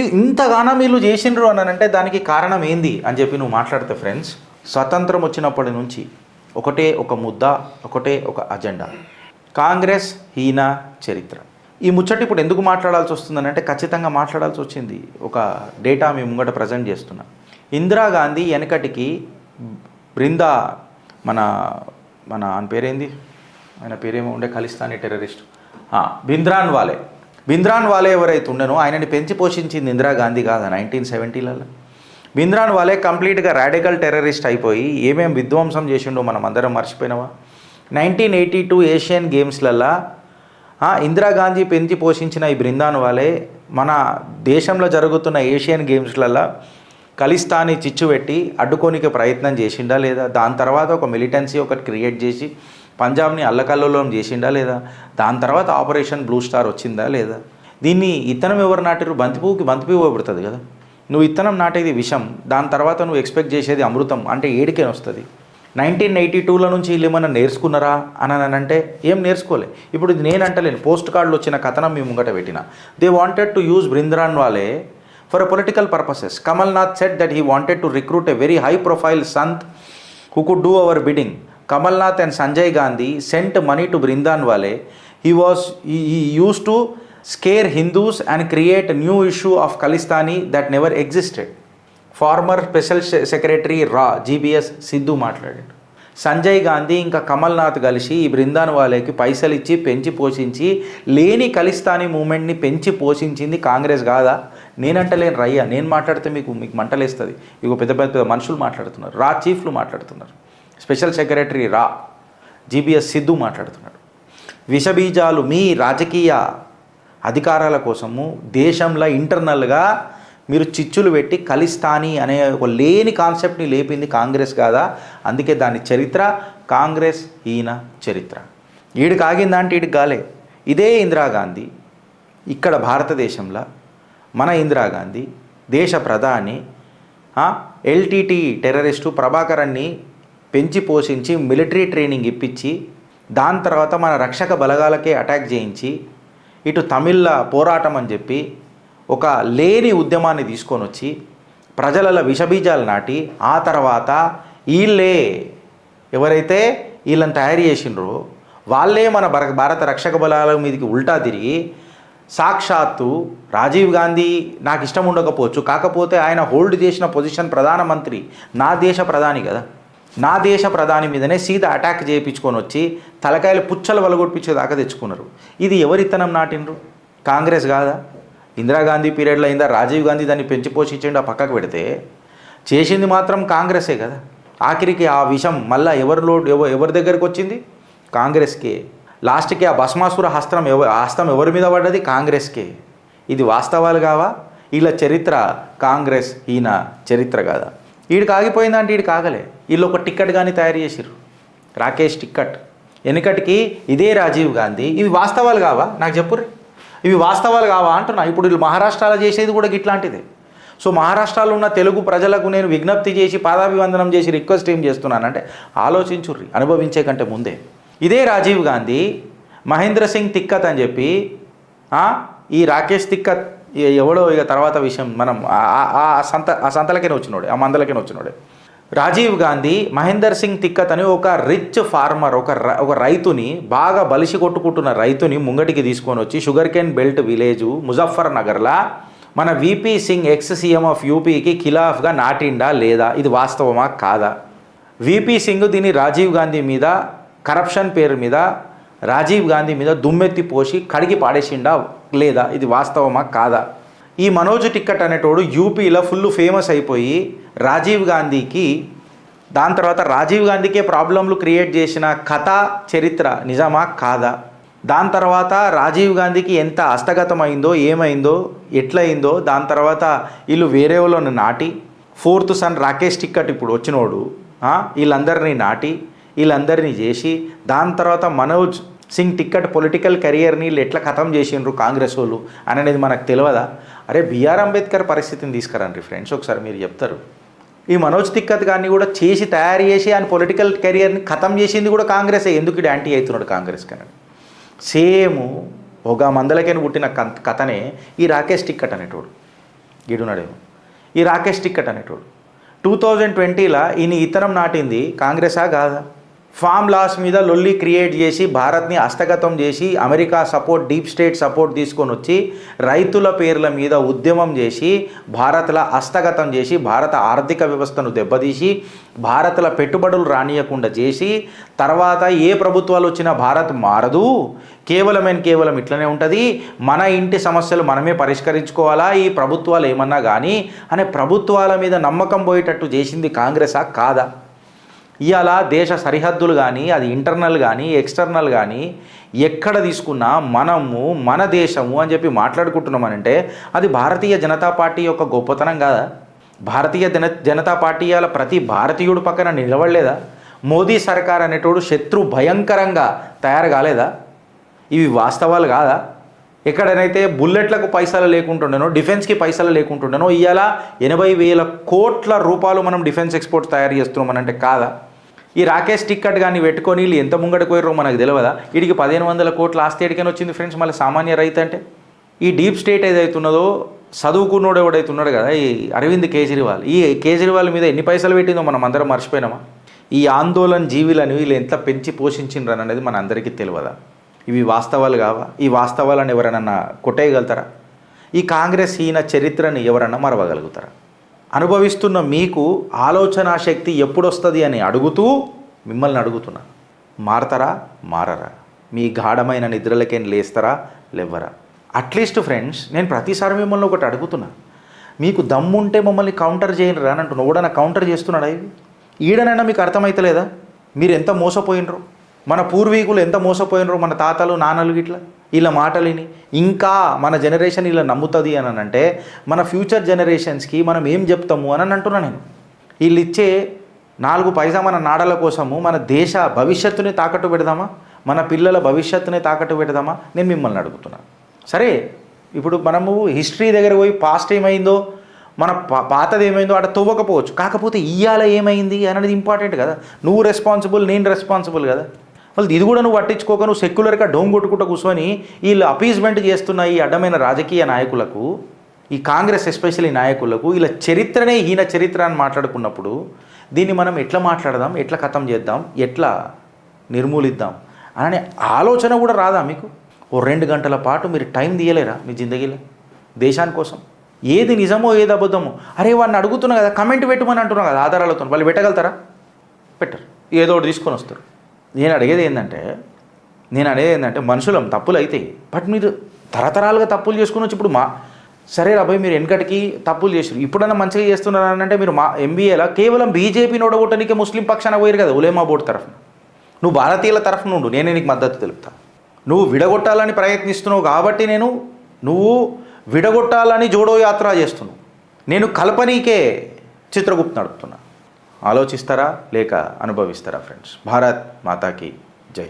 ఇంతగానం వీళ్ళు చేసిండ్రు అని అంటే దానికి కారణం ఏంది అని చెప్పి నువ్వు మాట్లాడితే ఫ్రెండ్స్, స్వతంత్రం వచ్చినప్పటి నుంచి ఒకటే ఒక ముద్ద, ఒకటే ఒక అజెండా, కాంగ్రెస్ హీన చరిత్ర. ఈ ముచ్చట ఇప్పుడు ఎందుకు మాట్లాడాల్సి వస్తుందని అంటే ఖచ్చితంగా మాట్లాడాల్సి వచ్చింది. ఒక డేటా మీ ముంగట ప్రజెంట్ చేస్తున్నా. ఇందిరాగాంధీ వెనకటికి బృందా మన మన ఆయన పేరేంది, ఆయన పేరేమో ఉండే, ఖలిస్తానీ టెర్రరిస్ట్ భింద్రాన్ వాలే ఎవరైతే ఉండనో ఆయనని పెంచి పోషించింది ఇందిరాగాంధీ కాదా 1970లలో. భింద్రాన్ వాలే కంప్లీట్గా రాడికల్ టెర్రరిస్ట్ అయిపోయి ఏమేం విధ్వంసం చేసిండో మనం అందరం మర్చిపోయినావా. 1982 ఏషియన్ గేమ్స్లల్లో ఇందిరాగాంధీ పెంచి పోషించిన ఈ బృందాన్ వాలే మన దేశంలో జరుగుతున్న ఏషియన్ గేమ్స్లల్లో ఖలిస్తానీ చిచ్చు పెట్టి అడ్డుకోనికి ప్రయత్నం చేసిండా లేదా? దాని తర్వాత ఒక మిలిటెన్సీ ఒకటి క్రియేట్ చేసి పంజాబ్ని అల్లకల్లోలం చేసిండా లేదా? దాని తర్వాత ఆపరేషన్ బ్లూ స్టార్ వచ్చిందా లేదా? దీన్ని ఇత్తనం ఎవరు నాటిరు? బంతిపువ్వుకి బంతిపువ్వు పడుతుంది కదా. నువ్వు ఇత్తనం నాటేది విషం, దాని తర్వాత నువ్వు ఎక్స్పెక్ట్ చేసేది అమృతం అంటే ఏడికేని వస్తుంది. 1982లో నుంచి వీళ్ళు ఏమన్నా నేర్చుకున్నారా అని అంటే ఏం నేర్చుకోలే. ఇప్పుడు ఇది నేనంటలేను, పోస్ట్ కార్డులు వచ్చిన కథనం మీ ముంగట పెట్టిన. They wanted to use Brindavan వాలే for a political purposes. Kamal Nath said that he wanted to recruit a very high profile Sant who could do our bidding. Kamal Nath and Sanjay Gandhi sent money to Brindan Wale. He used to scare Hindus and create a new issue of Khalistani that never existed. Former Special Secretary Ra GBS Sidhu మాట్లాడాడు. సంజయ్ గాంధీ ఇంకా కమల్ నాథ్ కలిసి ఈ బృందాన్ వాలేకి పైసలు ఇచ్చి పెంచి పోషించి లేని ఖలిస్తానీ మూమెంట్ని పెంచి పోషించింది కాంగ్రెస్ కాదా? నేనంటలేను రయ్యా, నేను మాట్లాడితే మీకు మంటలేస్తుంది. ఇక పెద్ద పెద్ద మనుషులు మాట్లాడుతున్నారు, రా చీఫ్లు మాట్లాడుతున్నారు, స్పెషల్ సెక్రటరీ రా జీబీఎస్ సిద్ధు మాట్లాడుతున్నాడు. విషబీజాలు మీ రాజకీయ అధికారాల కోసము దేశంలో ఇంటర్నల్గా మీరు చిచ్చులు పెట్టి ఖలిస్తానీ అనే ఒక లేని కాన్సెప్ట్ని లేపింది కాంగ్రెస్ కాదా? అందుకే దాని చరిత్ర కాంగ్రెస్ హీన చరిత్ర. ఈడికి ఆగిందంటే ఈడికి గాలే. ఇదే ఇందిరాగాంధీ ఇక్కడ భారతదేశంలో మన ఇందిరాగాంధీ దేశ ప్రధాని ఎల్టీటీ టెర్రరిస్టు ప్రభాకరన్ని పెంచి పోషించి మిలిటరీ ట్రైనింగ్ ఇప్పించి దాని తర్వాత మన రక్షక బలగాలకే అటాక్ చేయించి ఇటు తమిళ పోరాటం అని చెప్పి ఒక లేని ఉద్యమాన్ని తీసుకొని వచ్చి ప్రజలలో విషబీజాలు నాటి ఆ తర్వాత వీళ్ళే ఎవరైతే వీళ్ళని తయారు చేసిండ్రో వాళ్ళే మన భారత రక్షక బలాల మీదకి ఉల్టా తిరిగి సాక్షాత్తు రాజీవ్ గాంధీ నాకు ఇష్టం ఉండకపోవచ్చు, కాకపోతే ఆయన హోల్డ్ చేసిన పొజిషన్ ప్రధానమంత్రి, నా దేశ ప్రధాని కదా, నా దేశ ప్రధాని మీదనే సీదా అటాక్ చేయించుకొని వచ్చి తలకాయలు పుచ్చలు వలగొట్టించేదాకా తెచ్చుకున్నారు. ఇది ఎవరిత్తనం నాటిండ్రు? కాంగ్రెస్ కాదా? ఇందిరాగాంధీ పీరియడ్లో అయిందా? రాజీవ్ గాంధీ దాన్ని పెంచి పోషించండి ఆ పక్కకు పెడితే చేసింది మాత్రం కాంగ్రెసే కదా. ఆఖరికి ఆ విషం మళ్ళీ ఎవరి దగ్గరికి వచ్చింది? కాంగ్రెస్కే. లాస్ట్కి ఆ భస్మాసుర హస్తం ఎవరి మీద పడ్డది? కాంగ్రెస్కే. ఇది వాస్తవాలు కావా? వీళ్ళ చరిత్ర కాంగ్రెస్ ఈయన చరిత్ర కాదా? వీడికి ఆగిపోయిందంటే వీడికి ఆగలే. వీళ్ళు ఒక టిక్కెట్ కానీ తయారు చేసిర్రు, రాకేష్ టిక్కెట్. వెనుకటికి ఇదే రాజీవ్ గాంధీ. ఇవి వాస్తవాలు కావా? నాకు చెప్పుర్రి, ఇవి వాస్తవాలు కావా అంటున్నా. ఇప్పుడు వీళ్ళు మహారాష్ట్రలో చేసేది కూడా ఇట్లాంటిదే. సో మహారాష్ట్రలో ఉన్న తెలుగు ప్రజలకు నేను విజ్ఞప్తి చేసి పాదాభివందనం చేసి రిక్వెస్ట్ ఏం చేస్తున్నానంటే ఆలోచించుర్రి అనుభవించే కంటే ముందే. ఇదే రాజీవ్ గాంధీ మహేంద్ర సింగ్ తిక్కత్ అని చెప్పి ఈ రాకేష్ తిక్కత్ ఎవడో ఇక తర్వాత విషయం మనం ఆ సంతలకే వచ్చినోడే, ఆ మందలకే వచ్చినోడే. రాజీవ్ గాంధీ మహేందర్ సింగ్ తిక్కత్ అని ఒక రిచ్ ఫార్మర్, ఒక రైతుని బాగా బలిసి కొట్టుకుంటున్న రైతుని ముంగటికి తీసుకొని వచ్చి sugarcane belt village Muzaffar నగర్లా మన VP Singh ex CM of యూపీకి ఖిలాఫ్గా నాటిండా లేదా? ఇది వాస్తవమా కాదా? వీపీ సింగ్ దీన్ని రాజీవ్ గాంధీ మీద కరప్షన్ పేరు మీద రాజీవ్ గాంధీ మీద దుమ్మెత్తి పోసి కడిగి పాడేసిండా లేదా? ఇది వాస్తవమా కాదా? ఈ మనోజ్ టిక్కట్ అనేటోడు యూపీలో ఫుల్ ఫేమస్ అయిపోయి రాజీవ్ గాంధీకి దాని తర్వాత రాజీవ్ గాంధీకే ప్రాబ్లంలు క్రియేట్ చేసిన కథ చరిత్ర నిజమా కాదా? దాని తర్వాత రాజీవ్ గాంధీకి ఎంత హస్తగతమైందో ఏమైందో ఎట్లయిందో దాని తర్వాత వీళ్ళు వేరే వాళ్ళని నాటి ఫోర్త్ సన్ రాకేష్ టిక్కట్ ఇప్పుడు వచ్చినోడు వీళ్ళందరినీ నాటి వీళ్ళందరినీ చేసి దాని తర్వాత మనోజ్ సింగ్ టిక్కట్ పొలిటికల్ కెరియర్ని వీళ్ళు ఎట్లా ఖతం చేసిండ్రు కాంగ్రెస్ వాళ్ళు అనేది మనకు తెలియదా? అరే బిఆర్ అంబేద్కర్ పరిస్థితిని తీసుకురండి ఫ్రెండ్స్, ఒకసారి మీరు చెప్తారు. ఈ మనోజ్ తిక్కత్ గారిని కూడా చేసి తయారు చేసి ఆయన పొలిటికల్ కెరియర్ని ఖతం చేసింది కూడా కాంగ్రెసే. ఎందుకు ఇది యాంటీ అవుతున్నాడు కాంగ్రెస్ కన్నా? సేమ్ ఒక మందలకైనా పుట్టిన కథనే ఈ రాకేష్ టిక్కట్ అనేటోడు. గిడున్నాడేమో ఈ రాకేష్ టిక్కట్ అనేటోడు 2020లో ఈయన ఇతరం నాటింది కాంగ్రెసా కాదా? ఫామ్ లాస్ మీద లొల్లి క్రియేట్ చేసి భారత్ని హస్తగతం చేసి America support deep state support తీసుకొని వచ్చి రైతుల పేర్ల మీద ఉద్యమం చేసి భారత్లో హస్తగతం చేసి భారత ఆర్థిక వ్యవస్థను దెబ్బతీసి భారత్లో పెట్టుబడులు రానియకుండా చేసి తర్వాత ఏ ప్రభుత్వాలు వచ్చినా భారత్ మారదు, కేవలం ఇట్లనే ఉంటుంది, మన ఇంటి సమస్యలు మనమే పరిష్కరించుకోవాలా ఈ ప్రభుత్వాలు ఏమన్నా కానీ అనే ప్రభుత్వాల మీద నమ్మకం పోయేటట్టు చేసింది కాంగ్రెసా కాదా? ఇవాళ దేశ సరిహద్దులు కానీ అది ఇంటర్నల్ కానీ ఎక్స్టర్నల్ కానీ ఎక్కడ తీసుకున్నా మనము మన దేశము అని చెప్పి మాట్లాడుకుంటున్నామనంటే అది భారతీయ జనతా పార్టీ యొక్క గొప్పతనం కాదా? భారతీయ జనతా పార్టీ ఇవాళ ప్రతి భారతీయుడు పక్కన నిలబడలేదా? మోదీ సర్కార్ అనేటోడు శత్రు భయంకరంగా తయారు కాలేదా? ఇవి వాస్తవాలు కాదా? ఎక్కడనైతే బుల్లెట్లకు పైసలు లేకుంటుండేనో డిఫెన్స్కి పైసలు లేకుంటుండేనో ఇవాళ 80,000 కోట్ల రూపాయలు మనం డిఫెన్స్ ఎక్స్పోర్ట్స్ తయారు చేస్తున్నామనంటే కాదా? ఈ రాకేష్ టిక్కట్ కానీ పెట్టుకొని వీళ్ళు ఎంత ముంగడికి పోయారో మనకు తెలియదా? వీడికి 1,500 కోట్ల ఆస్తి ఎడికని వచ్చింది ఫ్రెండ్స్. మళ్ళీ సామాన్య రైతు అంటే ఈ డీప్ స్టేట్ ఏదైతున్నదో చదువుకున్నోడు ఎవడైతున్నాడు కదా ఈ అరవింద్ కేజ్రీవాల్, ఈ కేజ్రీవాల్ మీద ఎన్ని పైసలు పెట్టిందో మనం అందరం మర్చిపోయినామా? ఈ ఆందోళన జీవులను వీళ్ళు ఎంత పెంచి పోషించిండ్రని అనేది మన అందరికీ తెలియదా? ఇవి వాస్తవాలు కావా? ఈ వాస్తవాలను ఎవరైనా కొట్టేయగలుగుతారా? ఈ కాంగ్రెస్ హీన చరిత్రని ఎవరన్నా మరవగలుగుతారా? అనుభవిస్తున్న మీకు ఆలోచన శక్తి ఎప్పుడు వస్తుంది అని అడుగుతూ మిమ్మల్ని అడుగుతున్నా, మారతారా మారరా? మీ గాఢమైన నిద్రలకేం లేస్తారా లేవరా? అట్లీస్ట్ ఫ్రెండ్స్ నేను ప్రతిసారి మిమ్మల్ని ఒకటి అడుగుతున్నా, మీకు దమ్ముంటే మమ్మల్ని కౌంటర్ చేయను అని అంటున్నా. ఓడన కౌంటర్ చేస్తున్నాడా? ఇవి ఈడనైనా మీకు అర్థమవుతలేదా? మీరు ఎంత మోసపోయినరు, మన పూర్వీకులు ఎంత మోసపోయినరు, మన తాతలు నాన్నలు గిట్లా వీళ్ళ మాటలిని ఇంకా మన జనరేషన్ ఇలా నమ్ముతుంది అని అంటే మన ఫ్యూచర్ జనరేషన్స్కి మనం ఏం చెప్తాము అని అంటున్నా నేను. వీళ్ళు ఇచ్చే 4 పైసా మన నాడల కోసము మన దేశ భవిష్యత్తుని తాకట్టు పెడదామా, మన పిల్లల భవిష్యత్తుని తాకట్టు పెడదామా? నేను మిమ్మల్ని అడుగుతున్నాను. సరే ఇప్పుడు మనము హిస్టరీ దగ్గర పోయి పాస్ట్ ఏమైందో మన పాతది ఏమైందో అక్కడ తవ్వకపోవచ్చు, కాకపోతే ఇయ్యాల ఏమైంది అనేది ఇంపార్టెంట్ కదా. నువ్వు రెస్పాన్సిబుల్, నేను రెస్పాన్సిబుల్ కదా. వాళ్ళు ఇది కూడా నువ్వు పట్టించుకోక నువ్వు సెక్యులర్గా డోంగ్ కొట్టుకుంటూ కూర్చొని వీళ్ళు అపీజ్మెంట్ చేస్తున్న ఈ అడ్డమైన రాజకీయ నాయకులకు, ఈ కాంగ్రెస్ ఎస్పెషల్లీ నాయకులకు వీళ్ళ చరిత్రనే హీన చరిత్ర అని మాట్లాడుకున్నప్పుడు దీన్ని మనం ఎట్లా మాట్లాడదాం, ఎట్లా ఖతం చేద్దాం, ఎట్లా నిర్మూలిద్దాం అనే ఆలోచన కూడా రాదా మీకు? ఓ 2 గంటల పాటు మీరు టైం తీయలేరా మీ జిందగీలో దేశాని కోసం? ఏది నిజమో ఏది అబద్ధమో అరే వాడిని అడుగుతున్నా కదా, కమెంట్ పెట్టమని అంటున్నా కదా ఆధారాలతో, వాళ్ళు పెట్టగలుగుతారా? పెట్టరు, ఏదో ఒకటి తీసుకొని వస్తారు. నేను అడిగేది ఏంటంటే మనుషులం తప్పులు అయితే, బట్ మీరు తరతరాలుగా తప్పులు చేసుకుని వచ్చి ఇప్పుడు సరే రాబోయ్ మీరు వెనకటికి తప్పులు చేసారు, ఇప్పుడన్నా మంచిగా చేస్తున్నారని అంటే మీరు ఎంబీఏలా కేవలం బీజేపీని ఓడగొట్టడానికి ముస్లిం పక్షాన పోయారు కదా ఉలేమా బోర్డు తరఫున. నువ్వు భారతీయుల తరఫున ఉండు, నేనే నీకు మద్దతు తెలుపుతా. నువ్వు విడగొట్టాలని ప్రయత్నిస్తున్నావు కాబట్టి నువ్వు విడగొట్టాలని జోడో యాత్ర చేస్తున్నావు, నేను కల్పనీకే చిత్రగుప్త నడుపుతున్నా. ఆలోచిస్తారా లేక అనుభవిస్తారా ఫ్రెండ్స్? భారత్ మాతాకి జై.